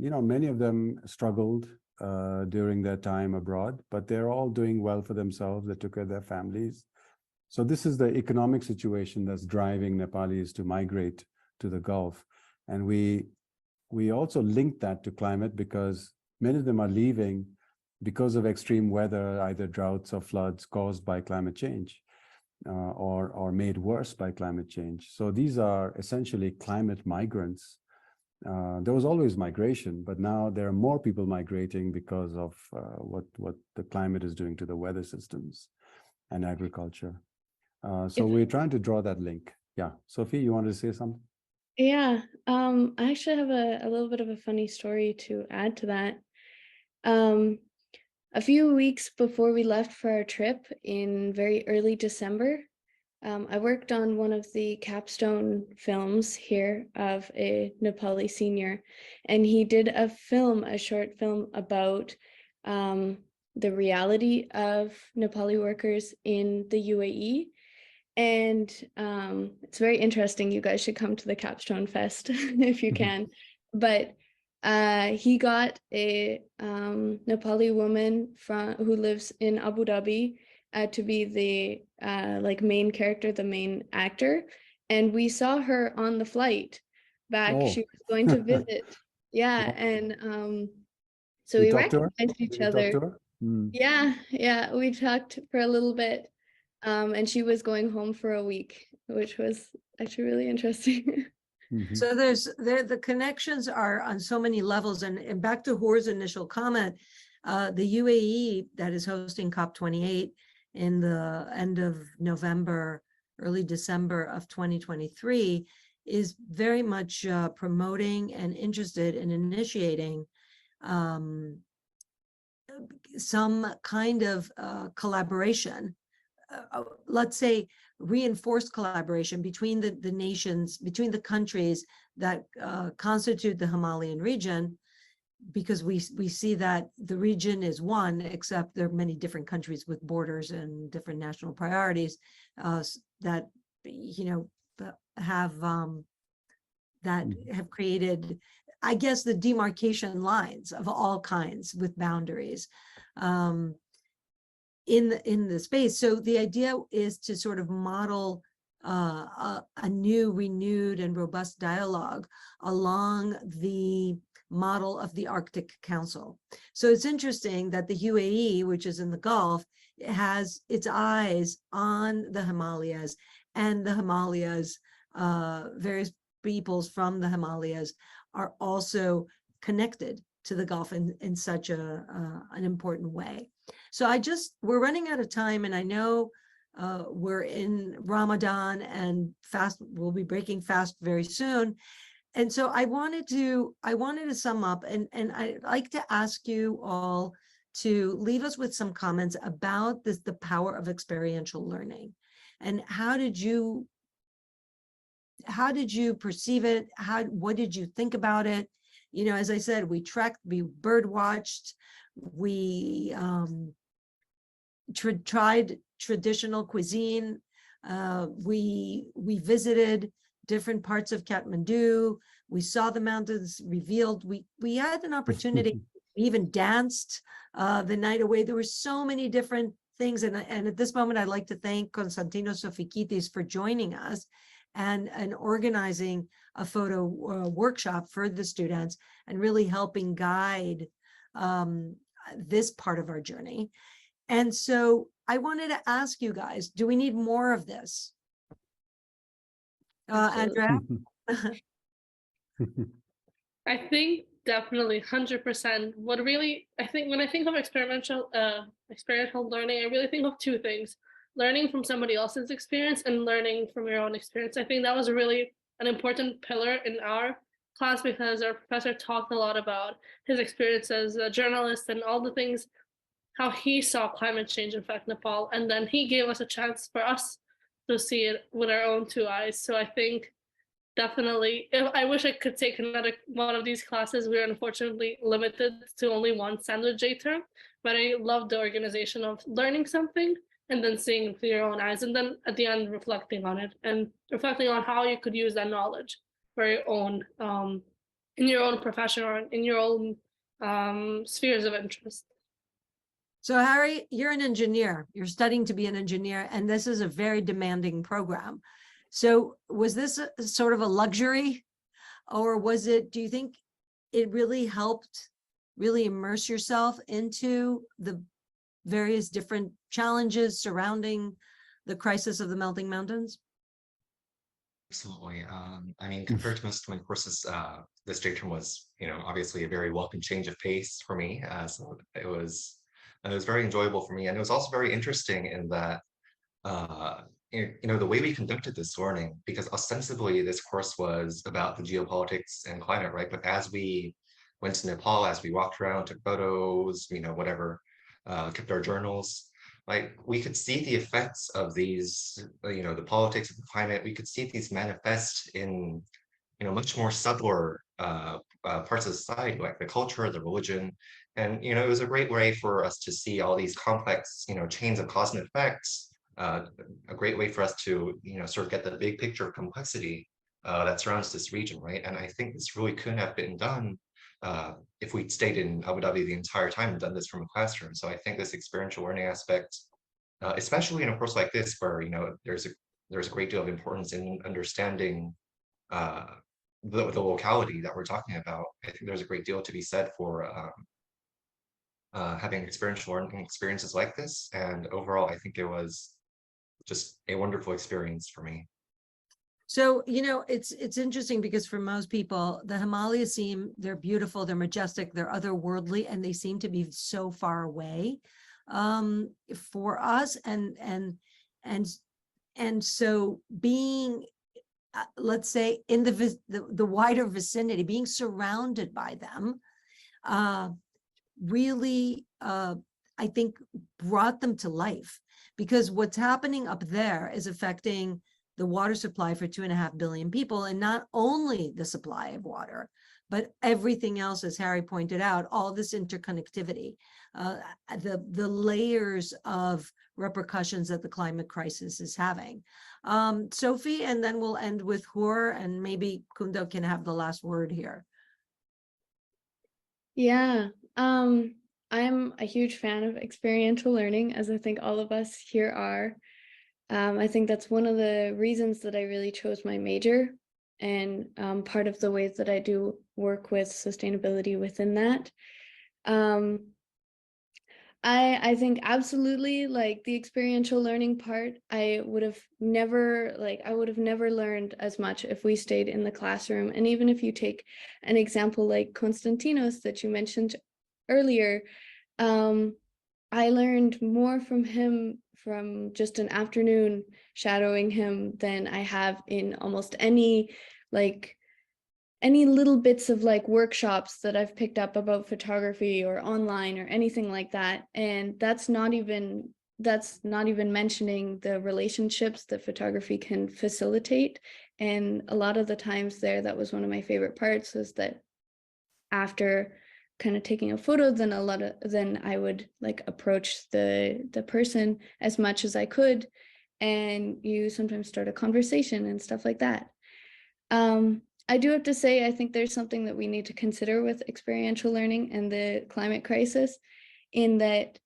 you know, many of them struggled during their time abroad, but they're all doing well for themselves. They took care of their families. So this is the economic situation that's driving Nepalis to migrate to the Gulf. And we also link that to climate, because many of them are leaving because of extreme weather, either droughts or floods caused by climate change, or made worse by climate change. So these are essentially climate migrants. There was always migration, but now there are more people migrating because of what the climate is doing to the weather systems and agriculture. So we're trying to draw that link. Yeah, Sophie, you wanted to say something? Yeah, I actually have a little bit of a funny story to add to that. A few weeks before we left for our trip in very early December, I worked on one of the capstone films here of a Nepali senior, and he did a short film about the reality of Nepali workers in the UAE. And it's very interesting. You guys should come to the Capstone Fest if you can. But he got a Nepali woman who lives in Abu Dhabi to be the like main character, the main actor. And we saw her on the flight back. Oh. She was going to visit. Yeah. And so we recognized each other. Yeah, we talked for a little bit. And she was going home for a week, which was actually really interesting. So the connections are on so many levels. And back to Hor's initial comment, the UAE that is hosting COP28 in the end of November, early December of 2023 is very much promoting and interested in initiating some kind of collaboration, let's say reinforced collaboration between the nations, between the countries that constitute the Himalayan region, because we see that the region is one, except there are many different countries with borders and different national priorities that have created, I guess, the demarcation lines of all kinds with boundaries in the space. So the idea is to sort of model a new, renewed, and robust dialogue along the model of the Arctic Council. So it's interesting that the UAE, which is in the Gulf, has its eyes on the Himalayas, and the Himalayas, various peoples from the Himalayas are also connected to the Gulf in such an important way. So we're running out of time, and I know we're in Ramadan and we'll be breaking fast very soon. And so I wanted to sum up, and I'd like to ask you all to leave us with some comments about the power of experiential learning, and how did you perceive it? What did you think about it? You know, as I said, we trekked, we bird watched, we tried traditional cuisine. We visited different parts of Kathmandu. We saw the mountains revealed. We had an opportunity We even danced the night away. There were so many different things. And at this moment, I'd like to thank Konstantinos Sofikitis for joining us and organizing a photo workshop for the students and really helping guide this part of our journey. And so I wanted to ask you guys, do we need more of this? Andrea? I think definitely 100%. What really, I think when I think of experiential learning, I really think of two things: learning from somebody else's experience and learning from your own experience. I think that was really an important pillar in our class because our professor talked a lot about his experience as a journalist and all the things, how he saw climate change affect Nepal. And then he gave us a chance for us to see it with our own two eyes. So I think definitely, I wish I could take another one of these classes. We're unfortunately limited to only one standard J term, but I love the organization of learning something and then seeing it with your own eyes, and then at the end reflecting on it and reflecting on how you could use that knowledge for your own, in your own profession or in your own spheres of interest. So Harry, you're an engineer. You're studying to be an engineer, and this is a very demanding program. So was this sort of a luxury, or was it, do you think it really helped really immerse yourself into the various different challenges surrounding the crisis of the melting mountains? Absolutely. I mean, compared to most of my courses, this J term was, obviously a very welcome change of pace for me. So it was very enjoyable for me, and it was also very interesting in that, the way we conducted this learning, because ostensibly this course was about the geopolitics and climate, right? But as we went to Nepal, as we walked around, took photos, whatever, kept our journals, like we could see the effects of these, the politics of the climate. We could see these manifest in, much more subtler parts of society, like the culture, the religion. And, it was a great way for us to see all these complex, chains of cause and effects. A great way for us to, sort of get the big picture of complexity that surrounds this region, right? And I think this really couldn't have been done if we'd stayed in Abu Dhabi the entire time and done this from a classroom. So I think this experiential learning aspect, especially in a course like this, where there's a great deal of importance in understanding the locality that we're talking about. I think there's a great deal to be said for having experiential learning experiences like this. And overall, I think it was just a wonderful experience for me. So, it's interesting because for most people, the Himalayas they're beautiful, they're majestic, they're otherworldly, and they seem to be so far away for us. And so being, let's say, in the wider vicinity, being surrounded by them, really, I think, brought them to life, because what's happening up there is affecting the water supply for 2.5 billion people, and not only the supply of water, but everything else, as Harry pointed out, all this interconnectivity, the layers of repercussions that the climate crisis is having. Sophie, and then we'll end with Hur, and maybe Kunda can have the last word here. Yeah, I'm a huge fan of experiential learning, as I think all of us here are. I think that's one of the reasons that I really chose my major, and part of the ways that I do work with sustainability within that. I think absolutely, like, the experiential learning part, I would have never learned as much if we stayed in the classroom. And even if you take an example like Konstantinos that you mentioned earlier, I learned more from him from just an afternoon shadowing him than I have in almost any little bits of workshops that I've picked up about photography or online or anything like that. And that's not even mentioning the relationships that photography can facilitate. And a lot of the times that was one of my favorite parts, was that after kind of taking a photo, then I would approach the person as much as I could, and you sometimes start a conversation and stuff like that. I do have to say, I think there's something that we need to consider with experiential learning and the climate crisis, in that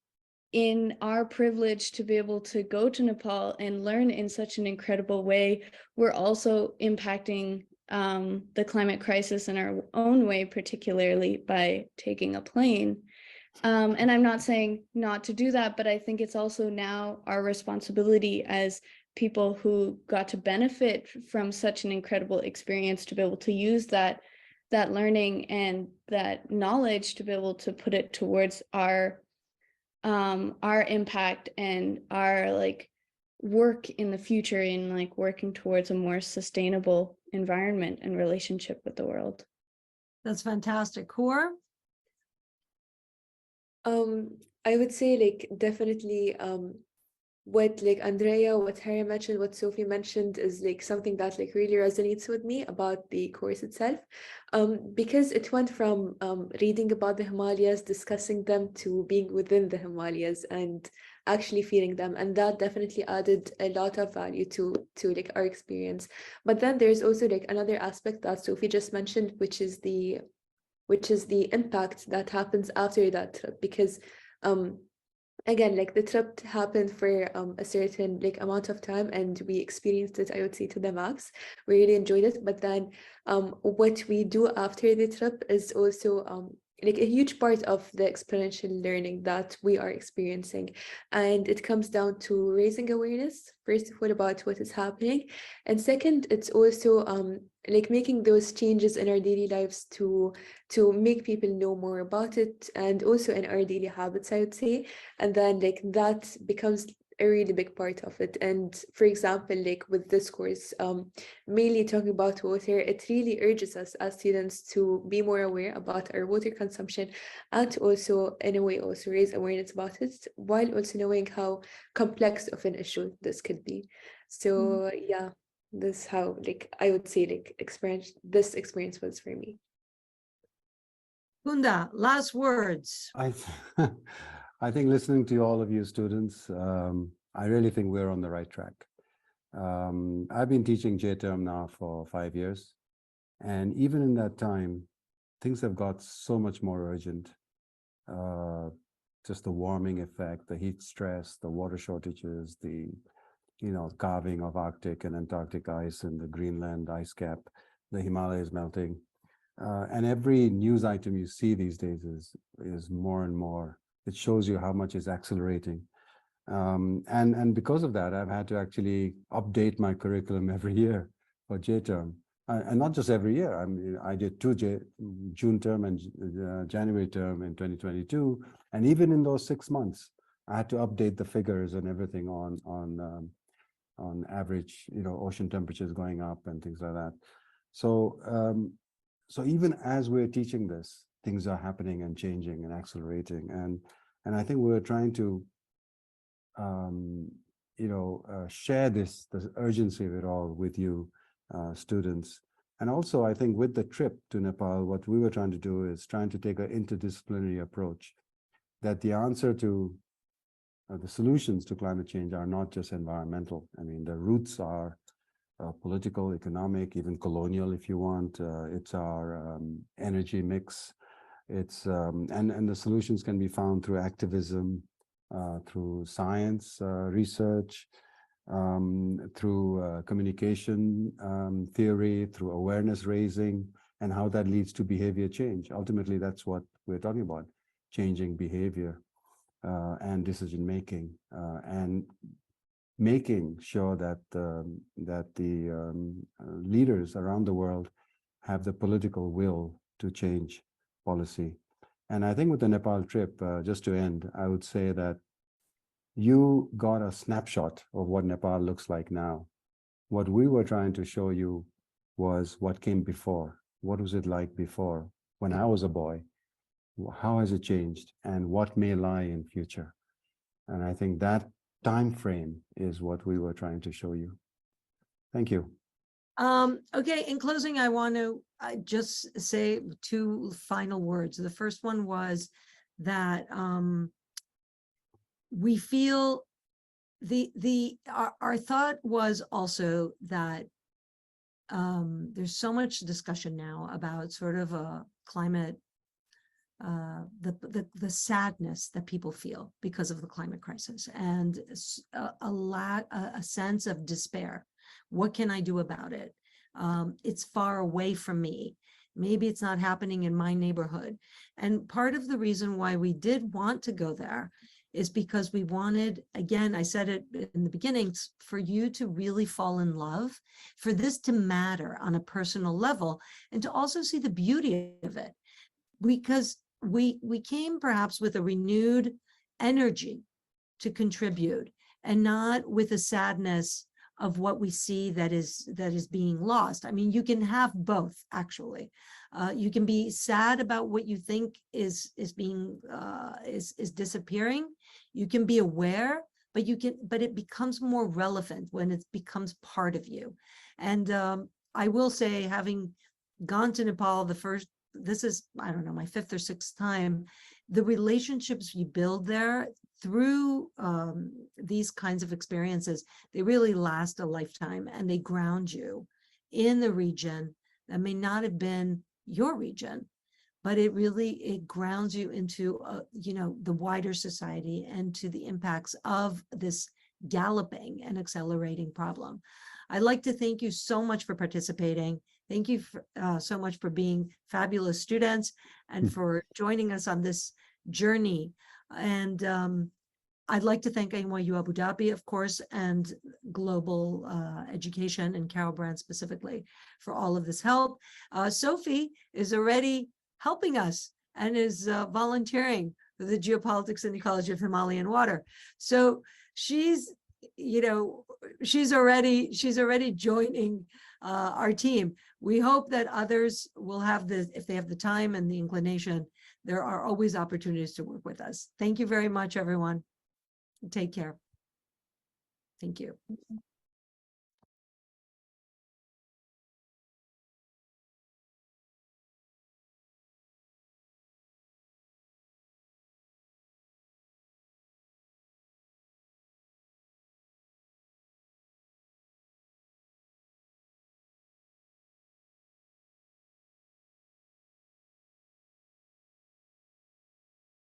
in our privilege to be able to go to Nepal and learn in such an incredible way, we're also impacting the climate crisis in our own way, particularly by taking a plane. And I'm not saying not to do that, but I think it's also now our responsibility as people who got to benefit from such an incredible experience to be able to use that learning and that knowledge to be able to put it towards our impact and our like work in the future, in like working towards a more sustainable environment and relationship with the world. That's fantastic. Core? I would say like definitely what like Andrea, what Harry mentioned, what Sophie mentioned is like something that like really resonates with me about the course itself. Because it went from reading about the Himalayas, discussing them, to being within the Himalayas and actually feeling them. And that definitely added a lot of value to like our experience. But then there's also like another aspect that Sophie just mentioned, which is the impact that happens after that trip, because again, like the trip happened for a certain like amount of time and we experienced it, I would say, to the max. We really enjoyed it, but then what we do after the trip is also like a huge part of the experiential learning that we are experiencing. And it comes down to raising awareness, first of all, about what is happening, and second, it's also like making those changes in our daily lives to make people know more about it, and also in our daily habits, I would say. And then like that becomes a really big part of it. And for example, like with this course, mainly talking about water, it really urges us as students to be more aware about our water consumption, and also in a way also raise awareness about it, while also knowing how complex of an issue this could be. So yeah, this is how like I would say like this experience was for me. Kunda, last words. I think listening to all of you students, I really think we're on the right track. I've been teaching J-term now for 5 years, and even in that time, things have got so much more urgent. Just the warming effect, the heat stress, the water shortages, the carving of Arctic and Antarctic ice and the Greenland ice cap, the Himalayas melting. And every news item you see these days is more and more. It shows you how much is accelerating. And because of that, I've had to actually update my curriculum every year for J-term. And not just every year. I mean, I did 2 June term and January term in 2022. And even in those 6 months, I had to update the figures and everything on average, ocean temperatures going up and things like that. So, so even as we're teaching this, things are happening and changing and accelerating. And I think we're trying to, share this urgency of it all with you, students. And also, I think with the trip to Nepal, what we were trying to do is trying to take an interdisciplinary approach, that the answer to the solutions to climate change are not just environmental. I mean, the roots are political, economic, even colonial, if you want. It's our energy mix. It's and the solutions can be found through activism, through science, research, through communication theory, through awareness raising, and how that leads to behavior change. Ultimately, that's what we're talking about: changing behavior and decision making, and making sure that the leaders around the world have the political will to change policy. And I think with the Nepal trip, just to end, I would say that you got a snapshot of what Nepal looks like now. What we were trying to show you was what came before. What was it like before, when I was a boy? How has it changed, and what may lie in future? And I think that time frame is what we were trying to show you. Thank you. Okay, in closing, I want to just say 2 final words. The first one was that we feel our thought was also that there's so much discussion now about sort of a climate, the sadness that people feel because of the climate crisis, and a sense of despair. What can I do about it? It's far away from me. Maybe it's not happening in my neighborhood. And part of the reason why we did want to go there is because we wanted, again, I said it in the beginning, for you to really fall in love, for this to matter on a personal level, and to also see the beauty of it. Because we came perhaps with a renewed energy to contribute, and not with a sadness of what we see that is being lost. I mean, you can have both, actually. You can be sad about what you think is disappearing. You can be aware, but it becomes more relevant when it becomes part of you. And I will say, having gone to Nepal this is, I don't know, my 5th or 6th time, the relationships you build there through these kinds of experiences, they really last a lifetime, and they ground you in the region that may not have been your region, but it grounds you into the wider society and to the impacts of this galloping and accelerating problem. I'd like to thank you so much for participating. Thank you so much for being fabulous students and for joining us on this journey. And I'd like to thank NYU Abu Dhabi, of course, and Global Education, and Carol Brand specifically, for all of this help. Sophie is already helping us and is volunteering for the Geopolitics and Ecology of Himalayan Water. So she's already joining our team. We hope that others will have if they have the time and the inclination, there are always opportunities to work with us. Thank you very much, everyone. Take care. Thank you.